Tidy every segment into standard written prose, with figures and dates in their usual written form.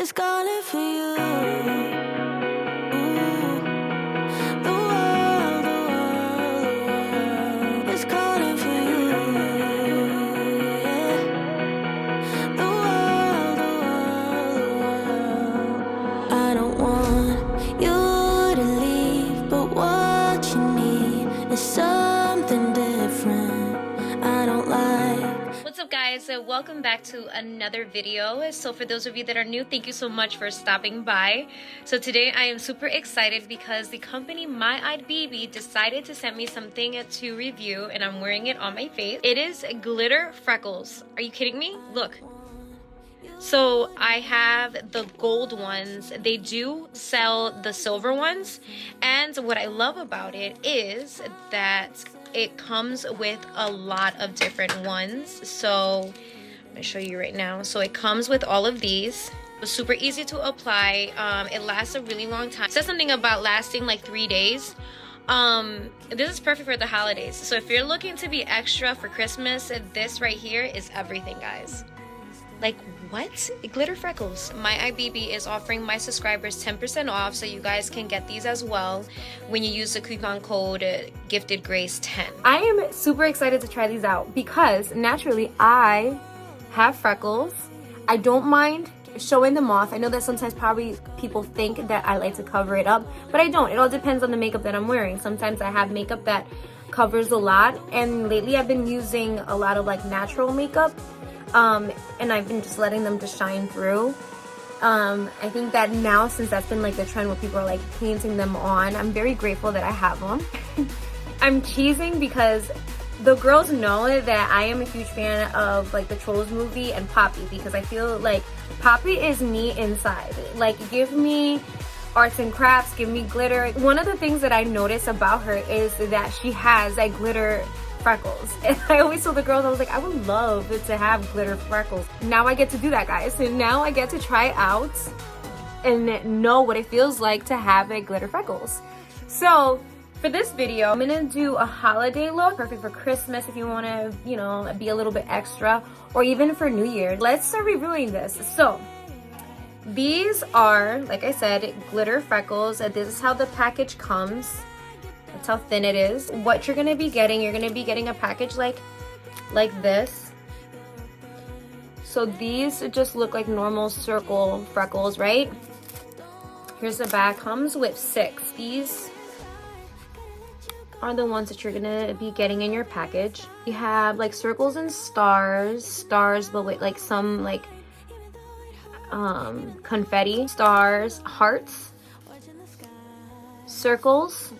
is calling for you. The world is calling for you. Yeah. The world. I don't want you to leave, but what you need is something different. I don't like. What's up, guys? Welcome back to another video. So for those of you that are new, thank you so much for stopping by. So today I am super excited because the company Myeyebb decided to send me something to review, and I'm wearing it on my face. It is glitter freckles. Are you kidding me? Look. So I have the gold ones. They do sell the silver ones, and what I love about it is that it comes with a lot of different ones. So I'm gonna show you right now. So it comes with all of these. It was super easy to apply. It lasts a really long time. It says something about lasting like 3 days. This is perfect for the holidays. So if you're looking to be extra for Christmas, this right here is everything, guys. Like, what? Glitter freckles. Myeyebb is offering my subscribers 10% off, so you guys can get these as well when you use the coupon code GiftedGrace10. I am super excited to try these out because naturally I have freckles. I don't mind showing them off. I know that sometimes probably people think that I like to cover it up, but I don't. It all depends on the makeup that I'm wearing. Sometimes I have makeup that covers a lot, and lately I've been using a lot of like natural makeup. And I've been just letting them just shine through. I think that now, since that's been like the trend where people are like painting them on, I'm very grateful that I have them. I'm cheesing because the girls know that I am a huge fan of like the Trolls movie and Poppy, because I feel like Poppy is me inside. Like, give me arts and crafts, give me glitter. One of the things that I notice about her is that she has like glitter freckles, and I always told the girls, I was like, I would love to have glitter freckles. Now I get to do that, guys. And now I get to try out and know what it feels like to have a glitter freckles. So for this video, I'm gonna do a holiday look, perfect for Christmas if you want to, you know, be a little bit extra, or even for New Year. Let's start reviewing this. So these are, like I said, glitter freckles. This is how the package comes. That's how thin it is. What you're gonna be getting, you're gonna be getting a package like this. So these just look like normal circle freckles, right? Here's the back. Comes with 6. These are the ones that you're gonna be getting in your package. You have like circles and stars, but with like some like confetti, stars, hearts, circles.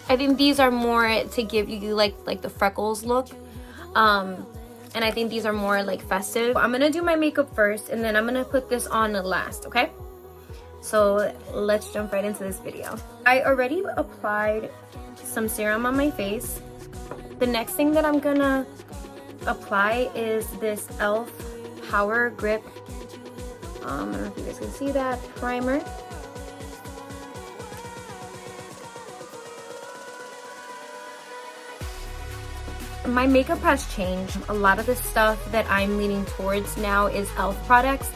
I think these are more to give you like the freckles look, and I think these are more like festive. I'm gonna do my makeup first, and then I'm gonna put this on last, okay? So let's jump right into this video. I already applied some serum on my face. The next thing that I'm gonna apply is this e.l.f. Power Grip, I don't know if you guys can see that, primer. My makeup has changed. A lot of the stuff that I'm leaning towards now is e.l.f. products.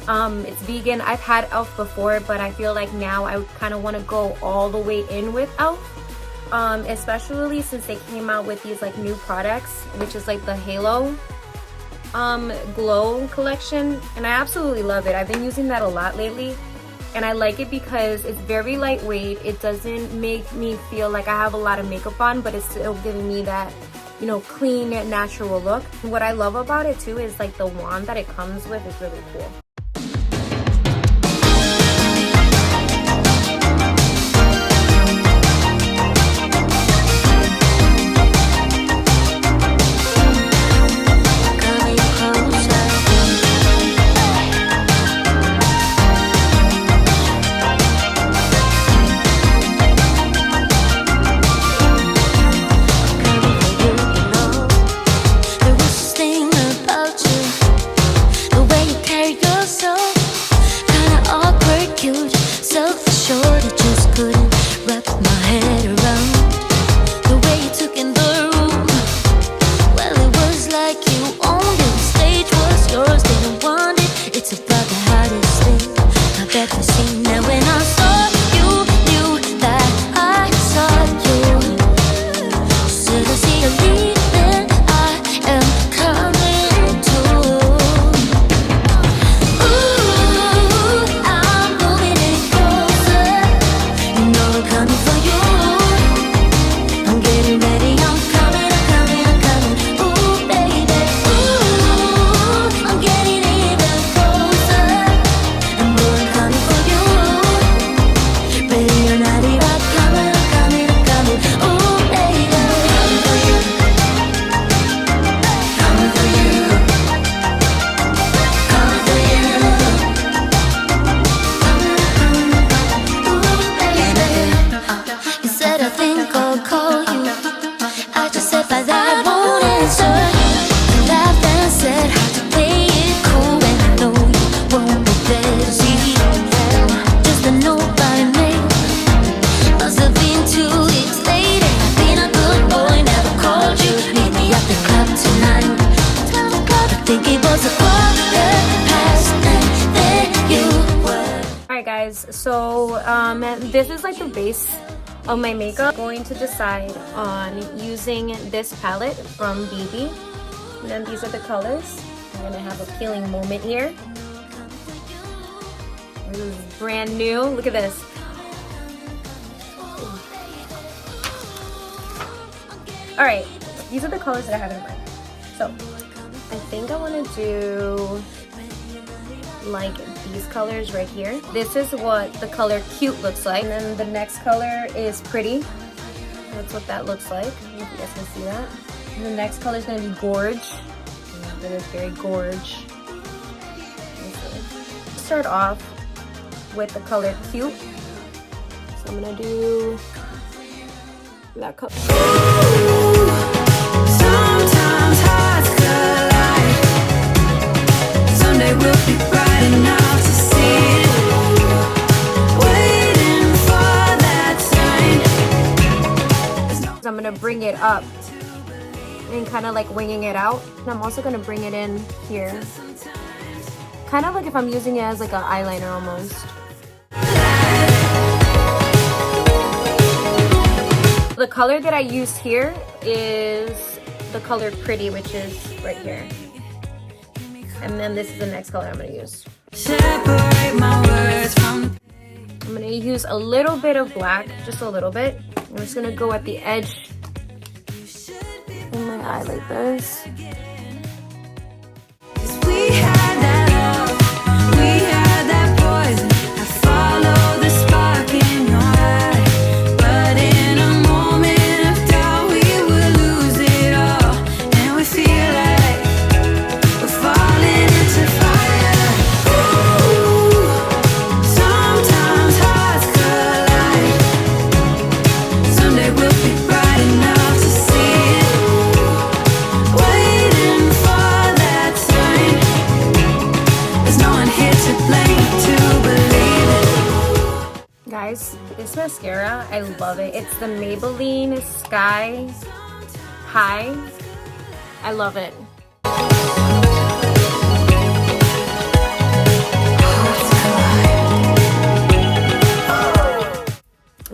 It's vegan. I've had e.l.f. before, but I feel like now I kind of want to go all the way in with e.l.f. Especially since they came out with these like new products, which is like the Halo Glow collection, and I absolutely love it. I've been using that a lot lately, and I like it because it's very lightweight. It doesn't make me feel like I have a lot of makeup on, but it's still giving me that, you know, clean, natural look. What I love about it too is like the wand that it comes with is really cool. It's about the hardest thing. guys, so this is like the base of my makeup. I'm going to decide on using this palette from BB, and then these are the colors. I'm gonna have a peeling moment here. This is brand new. Look at this. All right, these are the colors that I have in mind. So I think I want to do like these colors right here. This is what the color Cute looks like, and then the next color is Pretty. That's what that looks like. I don't know if you guys can see that. And the next color is going to be Gorge. That is very gorge. Start off with the color Cute. So I'm going to do that color. Sometimes hearts collide. Someday we'll be bright enough to see it. Waiting for that sign. I'm gonna bring it up and kind of like winging it out. And I'm also gonna bring it in here, kind of like if I'm using it as like an eyeliner almost. The color that I used here is the color Pretty, which is right here. And then this is the next color I'm gonna use. Separate my words from. I'm gonna use a little bit of black, just a little bit. I'm just gonna go at the edge in my eye like this. We had that love, we had that poison. I follow the spark in your eye, but in a moment of doubt we will lose it all, and we feel like we're falling into fire. Ooh, sometimes hearts collide. Someday we'll be bright enough to see it. Waiting for that sign. There's no one here to blame to believe it. Guys, this mascara, I love it. It's the Maybelline Sky High. I love it.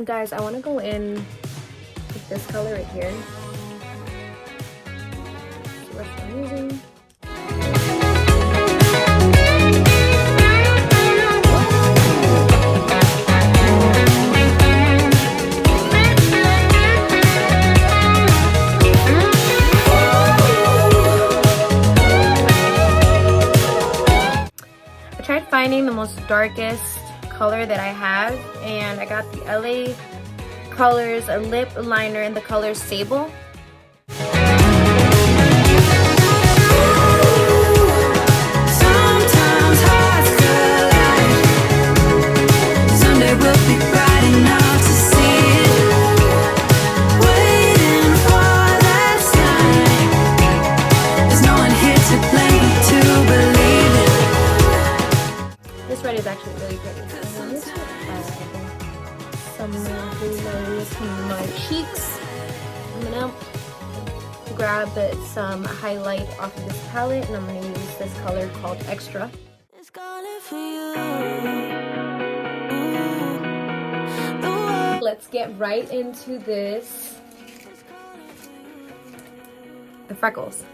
Guys, I want to go in with this color right here. See what I'm using. I tried finding the most darkest color that I have, and I got the LA Colors lip liner in the color Sable. Sometimes hearts collide. Someday we'll be bright enough to see it. Waiting for that sign. There's no one here to blame to believe it. This red is actually really pretty. I wanted to add some glow to my cheeks. I'm gonna grab some highlight off of this palette, and I'm gonna use this color called Extra. It's calling for you. Let's get right into this. The freckles.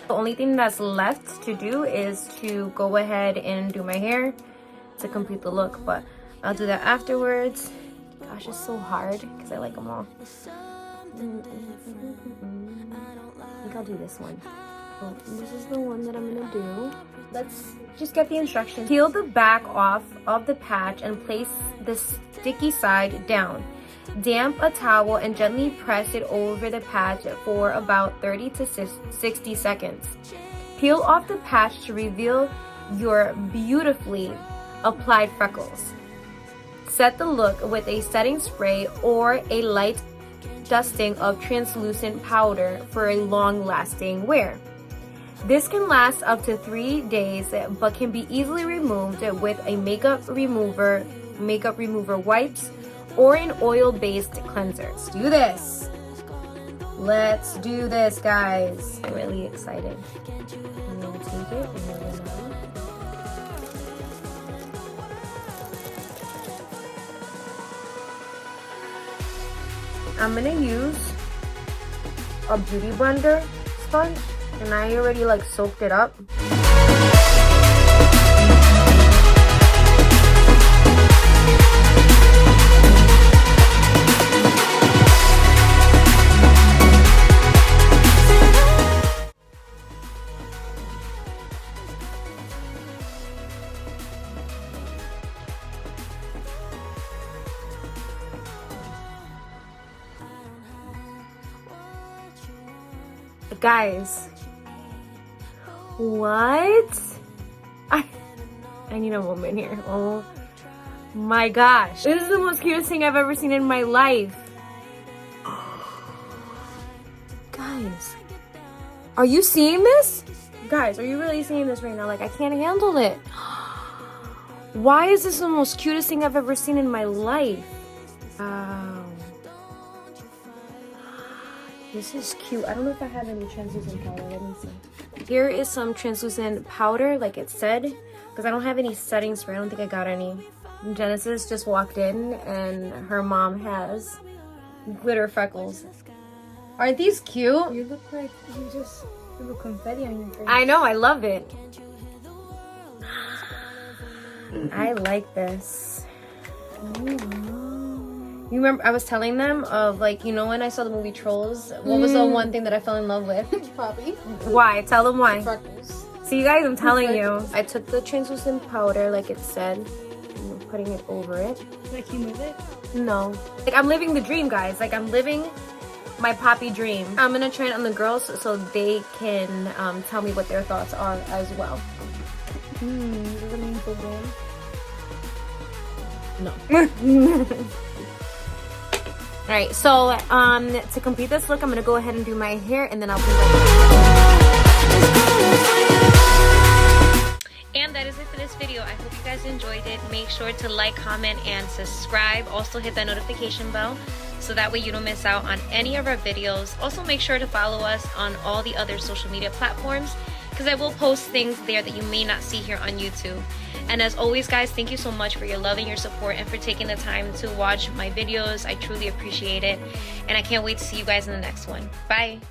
The only thing that's left to do is to go ahead and do my hair to complete the look, but I'll do that afterwards. Gosh, it's so hard because I like them all. I think I'll do this one. Oh, this is the one that I'm gonna do. Let's just get the instructions. Peel the back off of the patch and place the sticky side down. Damp a towel and gently press it over the patch for about 30 to 60 seconds. Peel off the patch to reveal your beautifully applied freckles. Set the look with a setting spray or a light dusting of translucent powder for a long-lasting wear. This can last up to 3 days, but can be easily removed with a makeup remover wipes, or an oil-based cleanser. Let's do this. Let's do this, guys. I'm really excited. I'm gonna take it and we're gonna I'm gonna use a beauty blender sponge, and I already like soaked it up. Guys, what? I need a moment here. Oh my gosh. This is the most cutest thing I've ever seen in my life. Guys, are you seeing this? Guys, are you really seeing this right now? Like, I can't handle it. Why is this the most cutest thing I've ever seen in my life? Wow. This is cute. I don't know if I have any translucent powder. Let me see. Here is some translucent powder, like it said, because I don't have any setting spray. I don't think I got any. Genesis just walked in, and her mom has glitter freckles. Aren't these cute? You look like you just threw confetti on your face. I know. I love it. I like this. You remember I was telling them of, like, you know, when I saw the movie Trolls, what was the one thing that I fell in love with? Probably. Why? Tell them why. Freckles. See, you guys, I'm telling you. I took the translucent powder, like it said, and I'm putting it over it. Like you move it? No. Like, I'm living the dream, guys. Like, I'm living my poppy dream. I'm gonna try it on the girls so they can tell me what their thoughts are as well. Does it mean so good? No. All right, so to complete this look, I'm gonna go ahead and do my hair, and then I'll be right back. And that is it for this video. I hope you guys enjoyed it. Make sure to like, comment, and subscribe. Also hit that notification bell so that way you don't miss out on any of our videos. Also make sure to follow us on all the other social media platforms, because I will post things there that you may not see here on YouTube. And as always, guys, thank you so much for your love and your support, and for taking the time to watch my videos. I truly appreciate it, and I can't wait to see you guys in the next one. Bye.